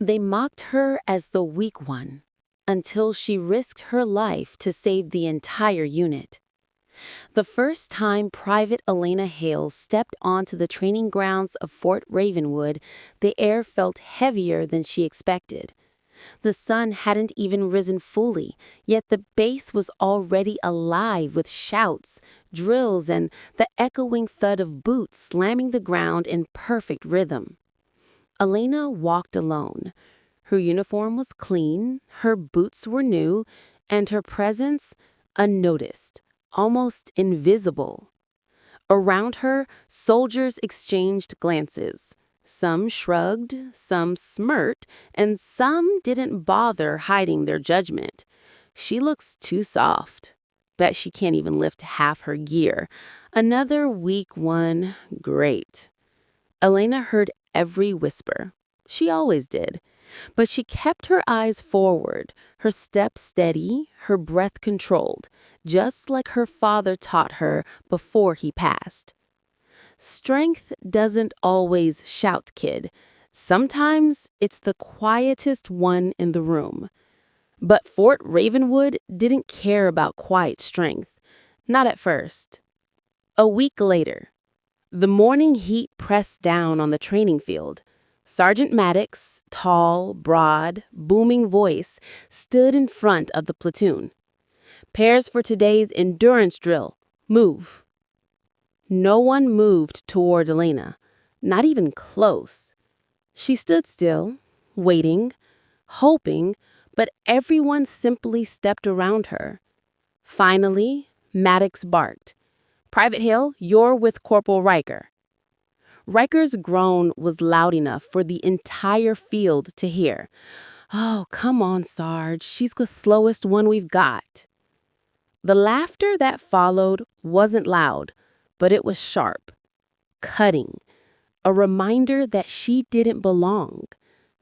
They mocked her as the weak one, until she risked her life to save the entire unit. The first time Private Elena Hale stepped onto the training grounds of Fort Ravenwood, the air felt heavier than she expected. The sun hadn't even risen fully, yet the base was already alive with shouts, drills, and the echoing thud of boots slamming the ground in perfect rhythm. Elena walked alone. Her uniform was clean, her boots were new, and her presence unnoticed, almost invisible. Around her, soldiers exchanged glances. Some shrugged, some smirked, and some didn't bother hiding their judgment. She looks too soft. Bet she can't even lift half her gear. Another weak one, great. Elena heard every whisper. She always did. But she kept her eyes forward, her step steady, her breath controlled, just like her father taught her before he passed. Strength doesn't always shout, kid. Sometimes it's the quietest one in the room. But Fort Ravenwood didn't care about quiet strength. Not at first. A week later, the morning heat pressed down on the training field. Sergeant Maddox, tall, broad, booming voice, stood in front of the platoon. Pairs for today's endurance drill. Move. No one moved toward Elena, not even close. She stood still, waiting, hoping, but everyone simply stepped around her. Finally, Maddox barked. "Private Hill, you're with Corporal Riker." Riker's groan was loud enough for the entire field to hear. "Oh, come on, Sarge. She's the slowest one we've got." The laughter that followed wasn't loud, but it was sharp, cutting, a reminder that she didn't belong.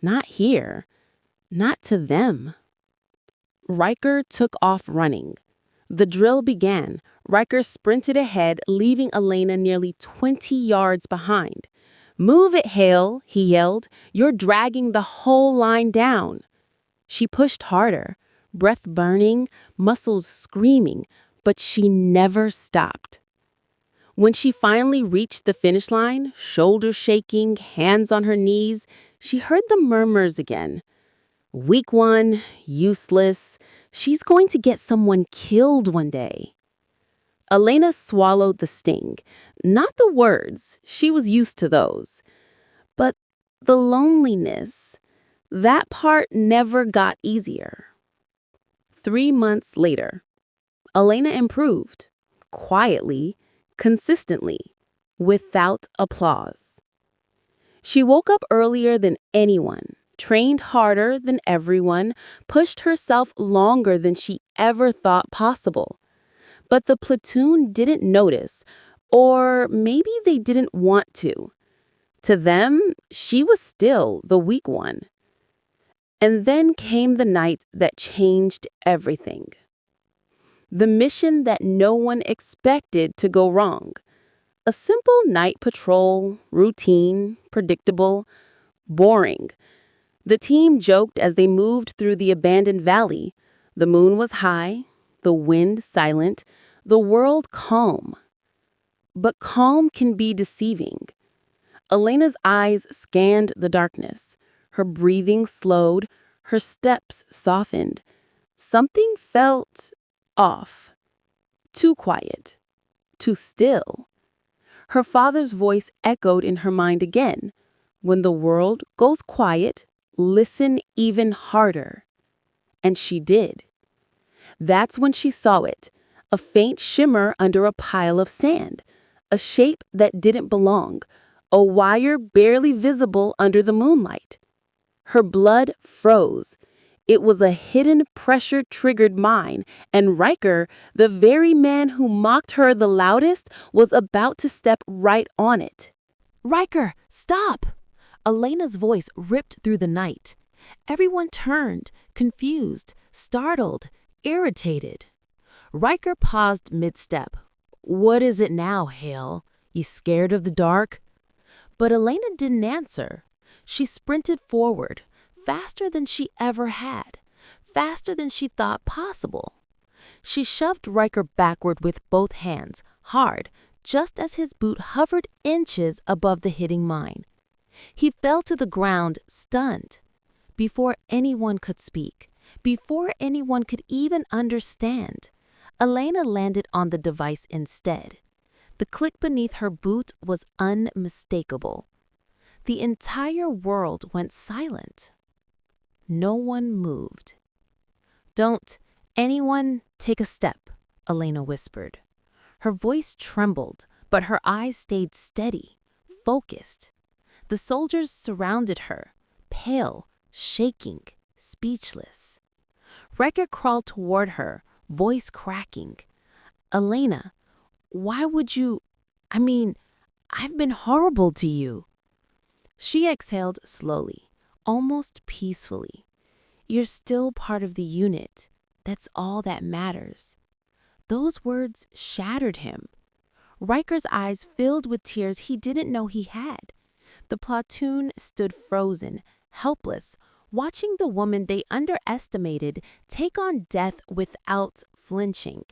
Not here. Not to them. Riker took off running. The drill began. Riker sprinted ahead, leaving Elena nearly 20 yards behind. "Move it, Hale," he yelled. "You're dragging the whole line down." She pushed harder, breath burning, muscles screaming, but she never stopped. When she finally reached the finish line, shoulders shaking, hands on her knees, she heard the murmurs again. "Weak one, useless. She's going to get someone killed one day." Elena swallowed the sting. Not the words, she was used to those. But the loneliness, that part never got easier. 3 months later, Elena improved, quietly, consistently, without applause. She woke up earlier than anyone, trained harder than everyone, pushed herself longer than she ever thought possible. But the platoon didn't notice, or maybe they didn't want to. To them, she was still the weak one. And then came the night that changed everything. The mission that no one expected to go wrong. A simple night patrol, routine, predictable, boring. The team joked as they moved through the abandoned valley. The moon was high, the wind silent, the world calm. But calm can be deceiving. Elena's eyes scanned the darkness. Her breathing slowed, her steps softened. Something felt off. Too quiet. Too still. Her father's voice echoed in her mind again. When the world goes quiet, listen even harder. And she did. That's when she saw it, a faint shimmer under a pile of sand, a shape that didn't belong, a wire barely visible under the moonlight. Her blood froze. It was a hidden pressure-triggered mine, and Riker, the very man who mocked her the loudest, was about to step right on it. "Riker, stop!" Elena's voice ripped through the night. Everyone turned, confused, startled, irritated. Riker paused mid-step. "What is it now, Hale? You scared of the dark?" But Elena didn't answer. She sprinted forward, faster than she ever had, faster than she thought possible. She shoved Riker backward with both hands, hard, just as his boot hovered inches above the hitting mine. He fell to the ground, stunned. Before anyone could speak, before anyone could even understand, Elena landed on the device instead. The click beneath her boot was unmistakable. The entire world went silent. No one moved. "Don't anyone take a step," Elena whispered. Her voice trembled, but her eyes stayed steady, focused. The soldiers surrounded her, pale, shaking, speechless. Riker crawled toward her, voice cracking. "Elena, why would you? I've been horrible to you." She exhaled slowly, almost peacefully. "You're still part of the unit. That's all that matters." Those words shattered him. Riker's eyes filled with tears he didn't know he had. The platoon stood frozen, helpless, watching the woman they underestimated take on death without flinching.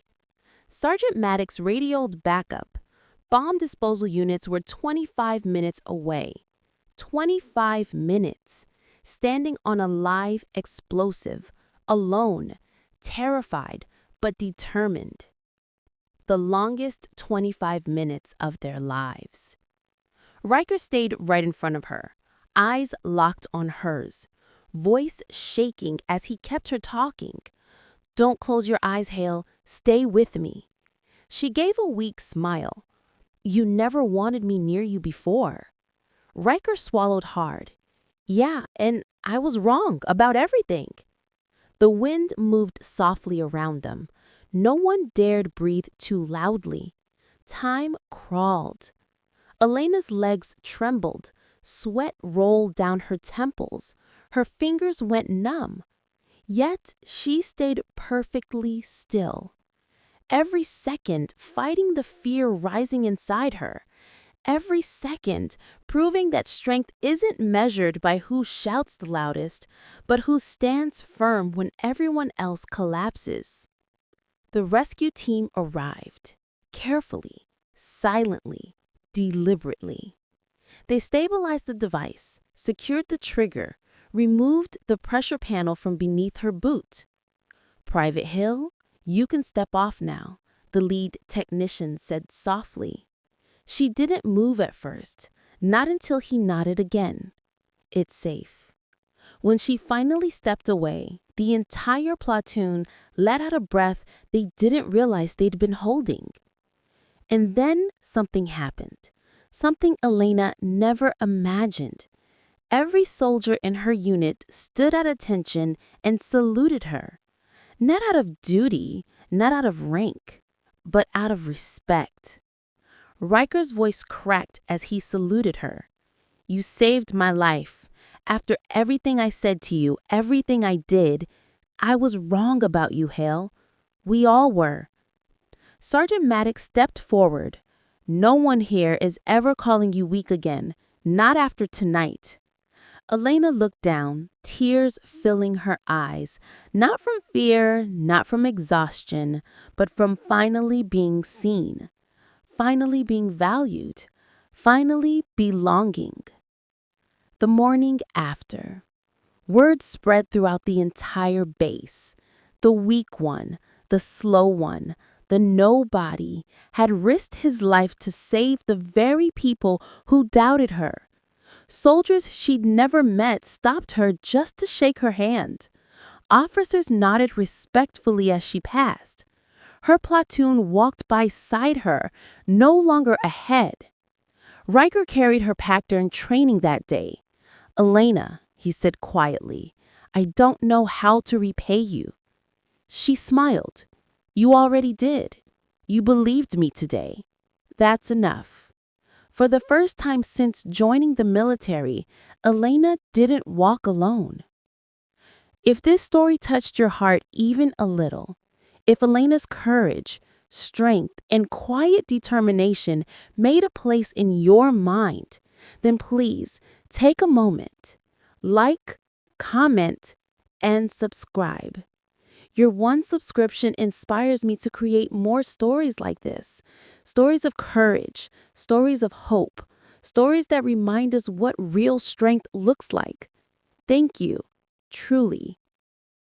Sergeant Maddox radioed backup. Bomb disposal units were 25 minutes away. 25 minutes, standing on a live explosive, alone, terrified, but determined. The longest 25 minutes of their lives. Riker stayed right in front of her, eyes locked on hers, voice shaking as he kept her talking. "Don't close your eyes, Hale. Stay with me." She gave a weak smile. "You never wanted me near you before." Riker swallowed hard. "Yeah, and I was wrong about everything." The wind moved softly around them. No one dared breathe too loudly. Time crawled. Elena's legs trembled. Sweat rolled down her temples. Her fingers went numb. Yet she stayed perfectly still. Every second fighting the fear rising inside her. Every second proving that strength isn't measured by who shouts the loudest, but who stands firm when everyone else collapses. The rescue team arrived, carefully, silently, deliberately. They stabilized the device, secured the trigger, removed the pressure panel from beneath her boot. "Private Hill, you can step off now," the lead technician said softly. She didn't move at first, not until he nodded again. "It's safe." When she finally stepped away, the entire platoon let out a breath they didn't realize they'd been holding. And then something happened, something Elena never imagined. Every soldier in her unit stood at attention and saluted her. Not out of duty, not out of rank, but out of respect. Riker's voice cracked as he saluted her. "You saved my life. After everything I said to you, everything I did, I was wrong about you, Hale. We all were." Sergeant Maddox stepped forward. "No one here is ever calling you weak again, not after tonight." Elena looked down, tears filling her eyes, not from fear, not from exhaustion, but from finally being seen. Finally being valued, finally belonging. The morning after. Word spread throughout the entire base. The weak one, the slow one, the nobody had risked his life to save the very people who doubted her. Soldiers she'd never met stopped her just to shake her hand. Officers nodded respectfully as she passed. Her platoon walked by side her, no longer ahead. Riker carried her pack during training that day. "Elena," he said quietly, "I don't know how to repay you." She smiled. "You already did. You believed me today. That's enough." For the first time since joining the military, Elena didn't walk alone. If this story touched your heart even a little, if Elena's courage, strength, and quiet determination made a place in your mind, then please take a moment. Like, comment, and subscribe. Your one subscription inspires me to create more stories like this. Stories of courage, stories of hope, stories that remind us what real strength looks like. Thank you, truly.